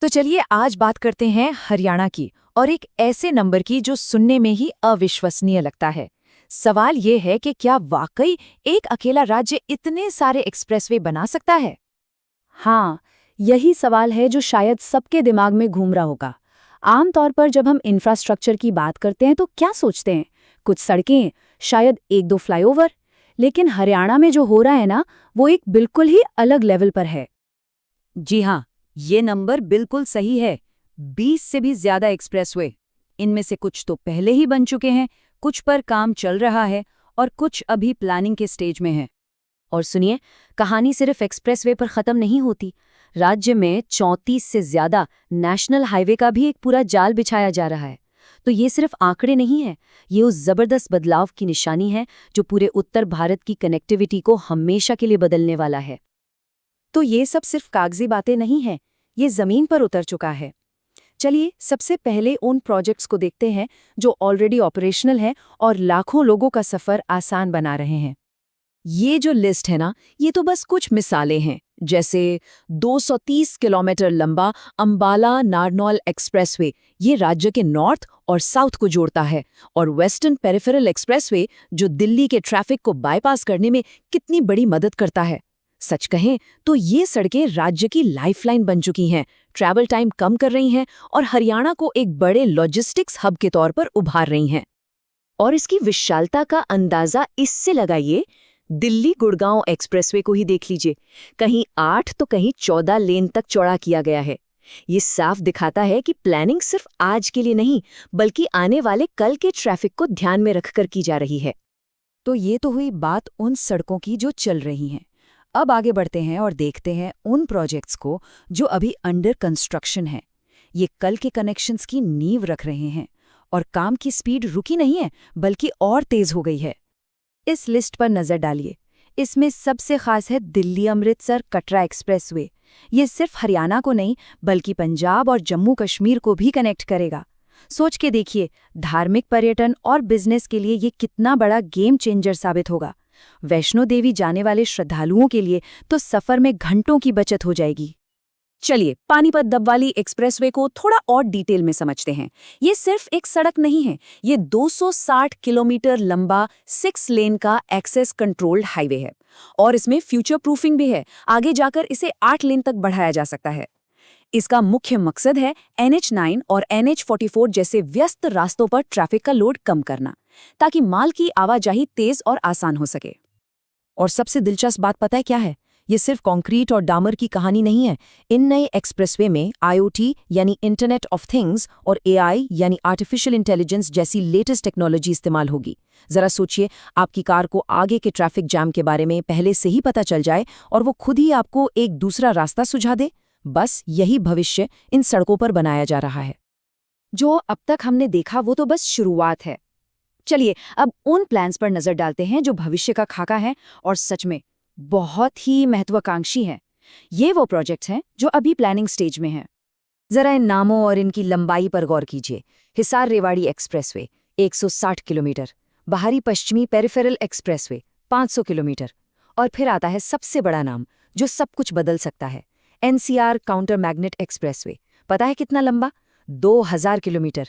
तो चलिए आज बात करते हैं हरियाणा की और एक ऐसे नंबर की जो सुनने में ही अविश्वसनीय लगता है। सवाल ये है कि क्या वाकई एक अकेला राज्य इतने सारे एक्सप्रेसवे बना सकता है? हाँ, यही सवाल है जो शायद सबके दिमाग में घूम रहा होगा। आमतौर पर जब हम इंफ्रास्ट्रक्चर की बात करते हैं तो क्या सोचते हैं? कुछ सड़कें, शायद एक दो फ्लाईओवर। लेकिन हरियाणा में जो हो रहा है ना, वो एक बिल्कुल ही अलग लेवल पर है। जी हाँ, ये नंबर बिल्कुल सही है। 20 से भी ज्यादा एक्सप्रेसवे। इनमें से कुछ तो पहले ही बन चुके हैं, कुछ पर काम चल रहा है और कुछ अभी प्लानिंग के स्टेज में है। और सुनिए, कहानी सिर्फ एक्सप्रेसवे पर खत्म नहीं होती। राज्य में 34 से ज्यादा नेशनल हाईवे का भी एक पूरा जाल बिछाया जा रहा है। तो ये सिर्फ आंकड़े नहीं है, ये उस जबरदस्त बदलाव की निशानी है जो पूरे उत्तर भारत की कनेक्टिविटी को हमेशा के लिए बदलने वाला है। तो ये सब सिर्फ कागजी बातें नहीं हैं, ये जमीन पर उतर चुका है। चलिए सबसे पहले उन प्रोजेक्ट्स को देखते हैं जो ऑलरेडी ऑपरेशनल हैं और लाखों लोगों का सफर आसान बना रहे हैं। ये जो लिस्ट है ना, ये तो बस कुछ मिसालें हैं। जैसे 230 किलोमीटर लंबा अंबाला नारनौल एक्सप्रेसवे, ये राज्य के नॉर्थ और साउथ को जोड़ता है। और वेस्टर्न पेरिफेरल एक्सप्रेसवे जो दिल्ली के ट्रैफिक को बाईपास करने में कितनी बड़ी मदद करता है। सच कहें तो ये सड़कें राज्य की लाइफलाइन बन चुकी हैं, ट्रैवल टाइम कम कर रही हैं और हरियाणा को एक बड़े लॉजिस्टिक्स हब के तौर पर उभार रही हैं। और इसकी विशालता का अंदाजा इससे लगाइए, दिल्ली गुड़गांव एक्सप्रेसवे को ही देख लीजिए। कहीं 8 तो कहीं 14 लेन तक चौड़ा किया गया है। ये साफ दिखाता है कि प्लानिंग सिर्फ आज के लिए नहीं, बल्कि आने वाले कल के ट्रैफिक को ध्यान में रखकर की जा रही है। तो ये तो हुई बात उन सड़कों की जो चल रही हैं। अब आगे बढ़ते हैं और देखते हैं उन प्रोजेक्ट्स को जो अभी अंडर कंस्ट्रक्शन हैं। ये कल के कनेक्शंस की नींव रख रहे हैं और काम की स्पीड रुकी नहीं है, बल्कि और तेज हो गई है। इस लिस्ट पर नजर डालिए। इसमें सबसे खास है दिल्ली अमृतसर कटरा एक्सप्रेसवे। ये सिर्फ हरियाणा को नहीं, बल्कि पंजाब और जम्मू कश्मीर को भी कनेक्ट करेगा। सोच के देखिए, धार्मिक पर्यटन और बिजनेस के लिए ये कितना बड़ा गेम चेंजर साबित होगा। वैष्णो देवी जाने वाले श्रद्धालुओं के लिए तो सफर में घंटों की बचत हो जाएगी। चलिए पानीपत डबवाली एक्सप्रेसवे को थोड़ा और डिटेल में समझते हैं। ये सिर्फ एक सड़क नहीं है, ये 260 किलोमीटर लंबा 6 लेन का एक्सेस कंट्रोल्ड हाईवे है। और इसमें फ्यूचर प्रूफिंग भी है, आगे जाकर इसे 8 लेन तक बढ़ाया जा सकता है। इसका मुख्य मकसद है NH9 और NH44 जैसे व्यस्त रास्तों पर ट्रैफिक का लोड कम करना, ताकि माल की आवाजाही तेज और आसान हो सके। और सबसे दिलचस्प बात पता है क्या है? ये सिर्फ कंक्रीट और डामर की कहानी नहीं है। इन नए एक्सप्रेसवे में IoT यानी इंटरनेट ऑफ थिंग्स और AI यानी आर्टिफिशियल इंटेलिजेंस जैसी लेटेस्ट टेक्नोलॉजी इस्तेमाल होगी। जरा सोचिए, आपकी कार को आगे के ट्रैफिक जैम के बारे में पहले से ही पता चल जाए और वो खुद ही आपको एक दूसरा रास्ता सुझा दे। बस यही भविष्य इन सड़कों पर बनाया जा रहा है। जो अब तक हमने देखा वो तो बस शुरुआत है। चलिए अब उन प्लान्स पर नजर डालते हैं जो भविष्य का खाका है और सच में बहुत ही महत्वाकांक्षी हैं। ये वो प्रोजेक्ट्स हैं जो अभी प्लानिंग स्टेज में हैं। जरा इन नामों और इनकी लंबाई पर गौर कीजिए। हिसार रेवाड़ी एक्सप्रेसवे 160 किलोमीटर, बाहरी पश्चिमी पेरिफेरल एक्सप्रेसवे 500 किलोमीटर, और फिर आता है सबसे बड़ा नाम जो सब कुछ बदल सकता है, NCR काउंटर मैग्नेट एक्सप्रेसवे। पता है कितना लंबा? 2000 किलोमीटर।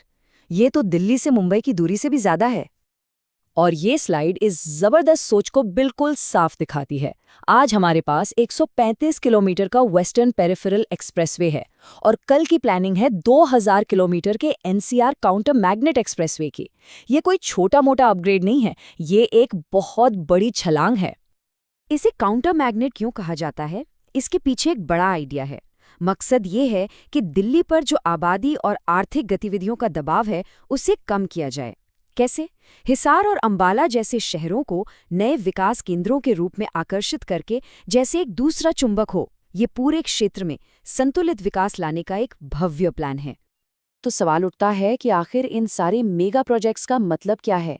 ये तो दिल्ली से मुंबई की दूरी से भी ज्यादा है। और ये स्लाइड इस जबरदस्त सोच को बिल्कुल साफ दिखाती है। आज हमारे पास 135 किलोमीटर का वेस्टर्न पेरिफेरल एक्सप्रेसवे है और कल की प्लानिंग है 2000 किलोमीटर के NCR काउंटर मैग्नेट एक्सप्रेसवे की। ये कोई छोटा मोटा अपग्रेड नहीं है, ये एक बहुत बड़ी छलांग है। इसे काउंटर मैग्नेट क्यों कहा जाता है? इसके पीछे एक बड़ा आइडिया है। मकसद ये है कि दिल्ली पर जो आबादी और आर्थिक गतिविधियों का दबाव है, उसे कम किया जाए। कैसे? हिसार और अंबाला जैसे शहरों को नए विकास केंद्रों के रूप में आकर्षित करके, जैसे एक दूसरा चुंबक हो। ये पूरे क्षेत्र में संतुलित विकास लाने का एक भव्य प्लान है। तो सवाल उठता है कि आखिर इन सारे मेगा प्रोजेक्ट्स का मतलब क्या है?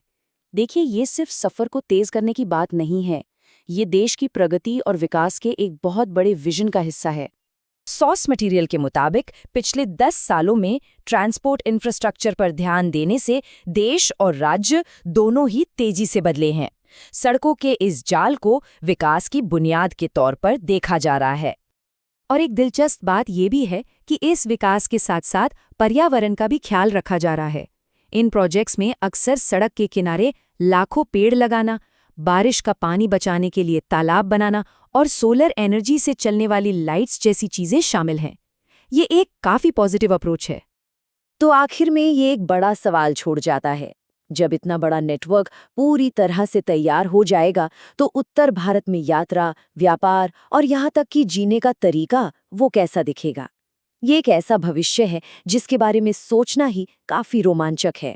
देखिए, ये सिर्फ सफर को तेज करने की बात नहीं है, ये देश की प्रगति और विकास के एक बहुत बड़े विजन का हिस्सा है। सोर्स मटेरियल के मुताबिक पिछले 10 सालों में ट्रांसपोर्ट इंफ्रास्ट्रक्चर पर ध्यान देने से देश और राज्य दोनों ही तेजी से बदले हैं। सड़कों के इस जाल को विकास की बुनियाद के तौर पर देखा जा रहा है। और एक दिलचस्प बात ये भी है कि इस विकास के साथ साथ पर्यावरण का भी ख्याल रखा जा रहा है। इन प्रोजेक्ट्स में अक्सर सड़क के किनारे लाखों पेड़ लगाना, बारिश का पानी बचाने के लिए तालाब बनाना और सोलर एनर्जी से चलने वाली लाइट्स जैसी चीजें शामिल हैं। ये एक काफी पॉजिटिव अप्रोच है। तो आखिर में ये एक बड़ा सवाल छोड़ जाता है, जब इतना बड़ा नेटवर्क पूरी तरह से तैयार हो जाएगा तो उत्तर भारत में यात्रा, व्यापार और यहाँ तक कि जीने का तरीका वो कैसा दिखेगा? ये एक ऐसा भविष्य है जिसके बारे में सोचना ही काफी रोमांचक है।